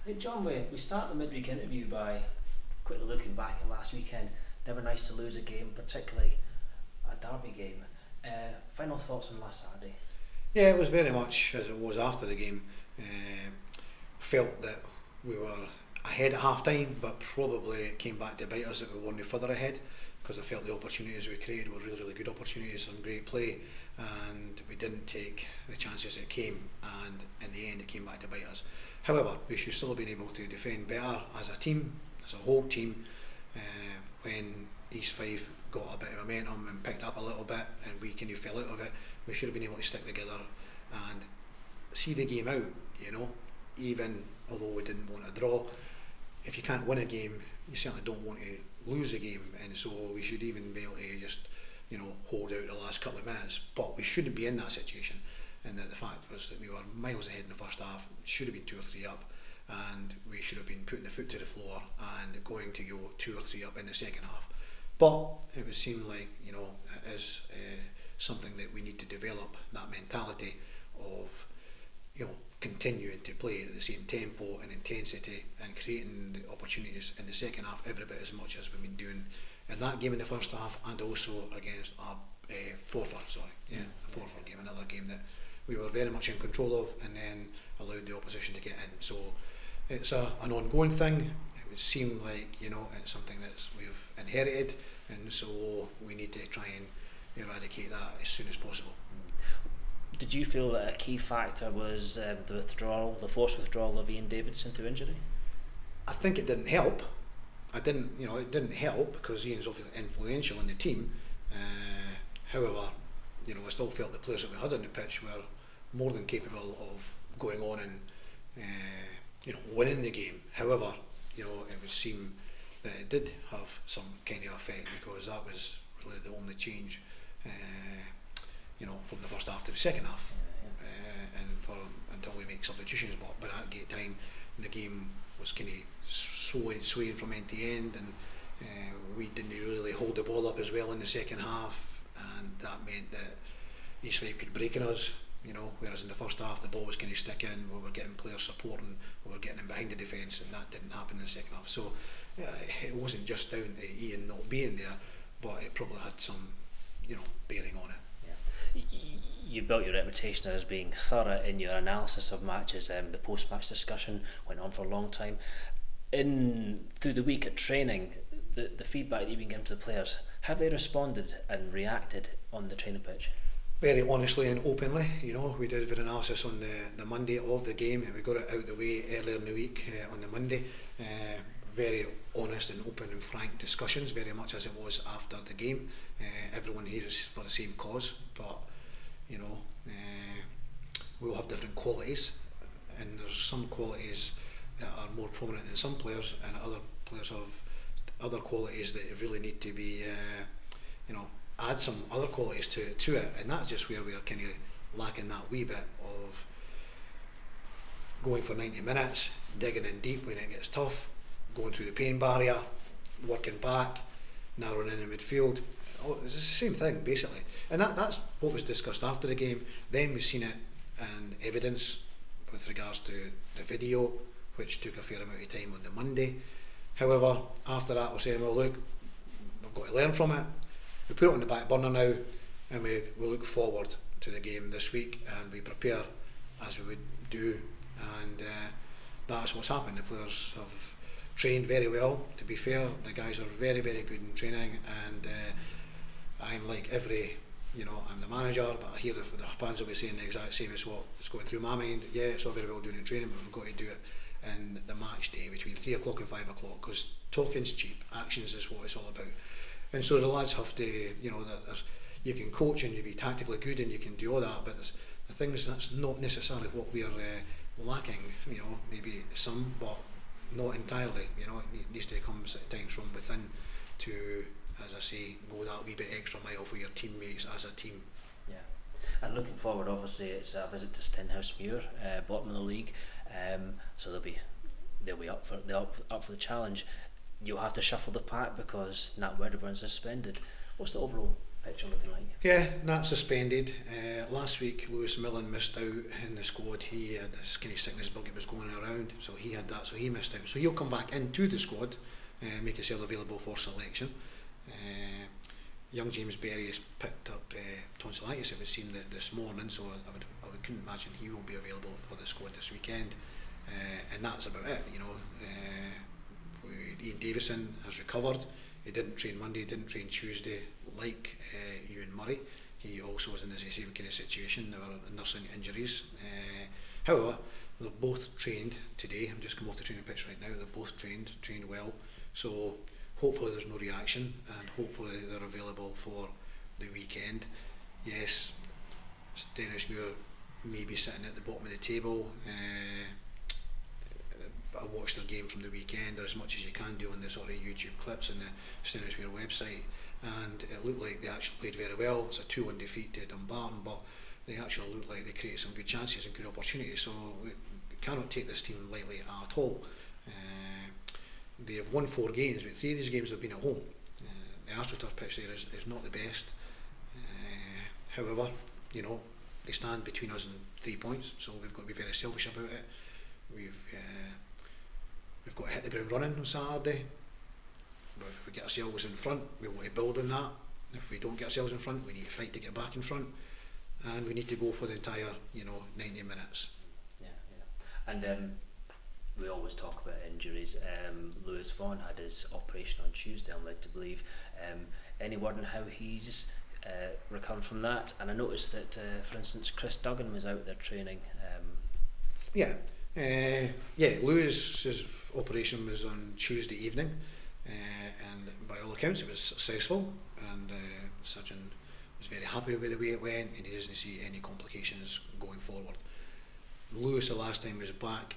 Hey John, we start the midweek interview by quickly looking back at last weekend. Never nice to lose a game, particularly a derby game. Final thoughts on last Saturday? Yeah, it was very much as it was after the game. Felt that we were ahead at half time, but probably it came back to bite us that we weren't further ahead, because I felt the opportunities we created were really good opportunities and great play, and we didn't take the chances that came, and in the end it came back to bite us. However, we should still have been able to defend better as a team, as a whole team, when East Fife got a bit of momentum and picked up a little bit and we kind of fell out of it. We should have been able to stick together and see the game out, you know, even although we didn't want to draw. If you can't win a game, you certainly don't want to lose a game, and so we should even be able to just, you know, hold out the last couple of minutes. But we shouldn't be in that situation, and that the fact was that we were miles ahead in the first half, should have been 2 or 3 up, and we should have been putting the foot to the floor and going to go 2 or 3 up in the second half. But it would seem like, you know, it is something that we need to develop, that mentality of, you know, continuing to play at the same tempo and intensity and creating the opportunities in the second half every bit as much as we've been doing in that game in the first half, and also against our Forfar game, another game that we were very much in control of and then allowed the opposition to get in. So it's an ongoing thing. It would seem like, you know, it's something that we've inherited, and so we need to try and eradicate that as soon as possible. Did you feel that a key factor was the forced withdrawal of Ian Davidson through injury? I think it didn't help. It didn't help because Ian's obviously influential in the team. However, you know, I still felt the players that we had on the pitch were more than capable of going on and winning the game. However, you know, it would seem that it did have some kind of effect, because that was really the only change, from the first half to the second half, until we make substitutions. But by that time, the game was kind of swaying from end to end, and we didn't really hold the ball up as well in the second half, and that meant that East Fife could break on us. You know, whereas in the first half the ball was kind of sticking, we were getting players supporting, we were getting in behind the defence, and that didn't happen in the second half. So it wasn't just down to Ian not being there, but it probably had some, bearing on it. You built your reputation as being thorough in your analysis of matches. The post-match discussion went on for a long time. Through the week at training, the feedback that you've been giving to the players, have they responded and reacted on the training pitch? Very honestly and openly. You know, we did an analysis on the Monday of the game, and we got it out of the way earlier in the week on the Monday. Very honest and open and frank discussions, very much as it was after the game. Everyone here is for the same cause, but we all have different qualities, and there's some qualities that are more prominent in some players, and other players have other qualities that really need to be, add some other qualities to it, and that's just where we're kind of lacking that wee bit of going for 90 minutes, digging in deep when it gets tough, going through the pain barrier, working back, narrowing in the midfield. It's the same thing basically, and that's what was discussed after the game. Then we've seen it and evidence with regards to the video, which took a fair amount of time on the Monday. However, after that we're saying, well look, we've got to learn from it. We put it on the back burner now, and we look forward to the game this week, and we prepare as we would do, and that's what's happened. The players have trained very well, to be fair. The guys are very good in training, and I'm like I'm the manager, but I hear the fans will be saying the exact same as what is going through my mind. Yeah, it's all very well doing in training, but we've got to do it in the match day between 3 o'clock and 5 o'clock, because talking's cheap, actions is what it's all about. And so the lads have to, you can coach and you be tactically good and you can do all that, but the things that's not necessarily what we are lacking. Maybe some, but not entirely. It needs to come at times from within to, as I say, go that wee bit extra mile for your teammates as a team. Yeah, and looking forward, obviously, it's a visit to Stenhousemuir, bottom of the league, so they'll be up for the challenge. You'll have to shuffle the pack because Nat Wedderburn's suspended. What's the overall picture looking like? Yeah, Nat's suspended. Last week, Lewis Millen missed out in the squad. He had this kind of sickness bug that was going around, so he had that, so he missed out. So he'll come back into the squad, make himself available for selection. Young James Berry has picked up tonsillitis, it would seem, this morning, so I couldn't imagine he will be available for the squad this weekend. And that's about it, you know. Ian Davison has recovered. He didn't train Monday, didn't train Tuesday, like Ewan Murray. He also was in the same kind of situation. They were nursing injuries. However, they're both trained today. I'm just come off the training pitch right now. They're both trained well. So hopefully there's no reaction, and hopefully they're available for the weekend. Yes, Stenhousemuir may be sitting at the bottom of the table. I watched their game from the weekend, or as much as you can do on the sort of YouTube clips on the Stenhousemuir website, and it looked like they actually played very well. It's a 2-1 defeat to Dumbarton, but they actually looked like they created some good chances and good opportunities, so we cannot take this team lightly at all. They have won 4 games, but 3 of these games have been at home. The AstroTurf pitch there is not the best. However, you know, they stand between us and 3 points, so we've got to be very selfish about it. We've got to hit the ground running on Saturday. But if we get ourselves in front, we want to build on that. If we don't get ourselves in front, we need to fight to get back in front, and we need to go for the entire, 90 minutes. Yeah. And we always talk about injuries. Lewis Vaughan had his operation on Tuesday, I'm led to believe. Any word on how he's recovered from that? And I noticed that, for instance, Chris Duggan was out there training. Lewis's operation was on Tuesday evening, and by all accounts it was successful, and the surgeon was very happy with the way it went, and he doesn't see any complications going forward. Lewis, the last time, was back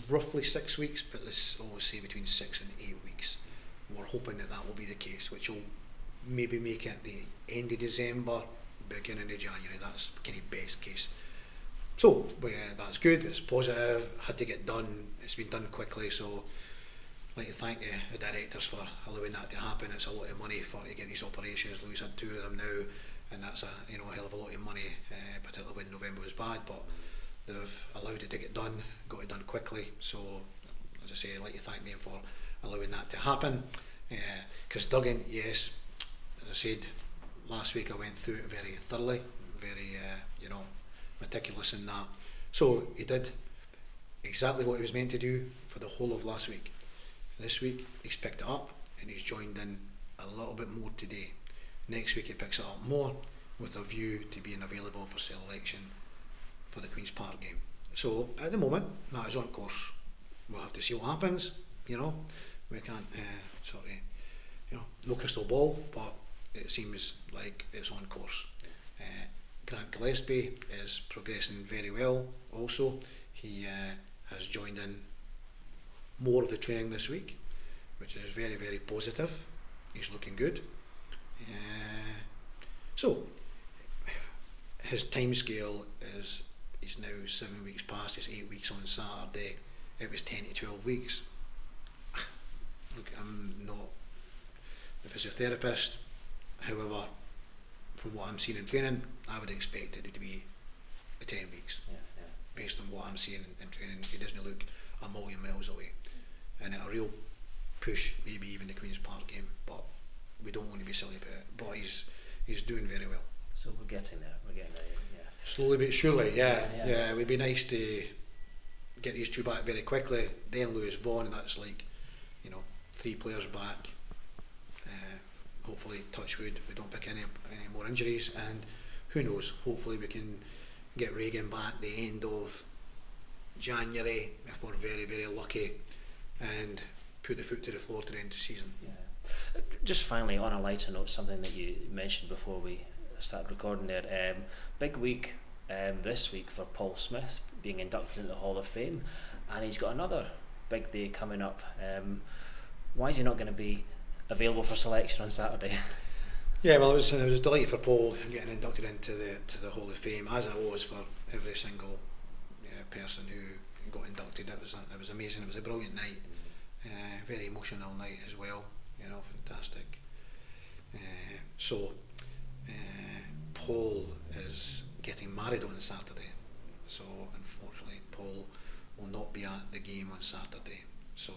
roughly 6 weeks, but let's always say between 6 and 8 weeks. We're hoping that will be the case, which will maybe make it the end of December, beginning of January. That's kind of best case. So that's good, it's positive, had to get done, it's been done quickly, so I'd like to thank the directors for allowing that to happen. It's a lot of money to get these operations. Lewis had 2 of them now, and that's a hell of a lot of money, particularly when November was bad, but they've allowed it to get done, got it done quickly, so as I say, I'd like to thank them for allowing that to happen. Chris Duggan, yes, as I said last week, I went through it very thoroughly, very meticulous in that. So he did exactly what he was meant to do for the whole of last week. This week he's picked it up and he's joined in a little bit more today. Next week he picks it up more with a view to being available for selection for the Queen's Park game. So at the moment that is on course. We'll have to see what happens, we can't no crystal ball, but it seems like it's on course. Grant Gillespie is progressing very well also. He has joined in more of the training this week, which is very, very positive. He's looking good. So his time scale is, he's now 7 weeks past, it's 8 weeks on Saturday. It was 10 to 12 weeks. Look, I'm not a physiotherapist, however, from what I'm seeing in training, I would expect it to be 10 weeks. Based on what I'm seeing in training, he doesn't look a million miles away. And a real push, maybe even the Queen's Park game, but we don't want to be silly about it. But he's doing very well. So we're getting there, yeah. Slowly but surely, yeah. It would be nice to get these 2 back very quickly. Then Lewis Vaughan, and that's like, 3 players back. Hopefully, touch wood, we don't pick any more injuries, and who knows, hopefully we can get Reagan back the end of January if we're very, very lucky, and put the foot to the floor to the end of the season. Just finally, on a lighter note, something that you mentioned before we started recording there, big week this week for Paul Smith being inducted into the Hall of Fame, and he's got another big day coming up. Why is he not going to be available for selection on Saturday? Yeah, well, I was delighted for Paul getting inducted into the Hall of Fame, as I was for every single person who got inducted. It was amazing. It was a brilliant night, very emotional night as well. Fantastic. So Paul is getting married on Saturday, so unfortunately Paul will not be at the game on Saturday. So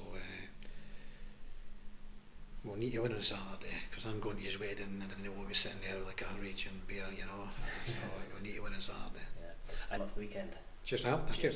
we'll need to win on Saturday, because I'm going to his wedding and I don't want to be sitting there with like a raging beer, you know. So we'll need to win on Saturday. Yeah. And off the weekend. Cheers now. Thank you.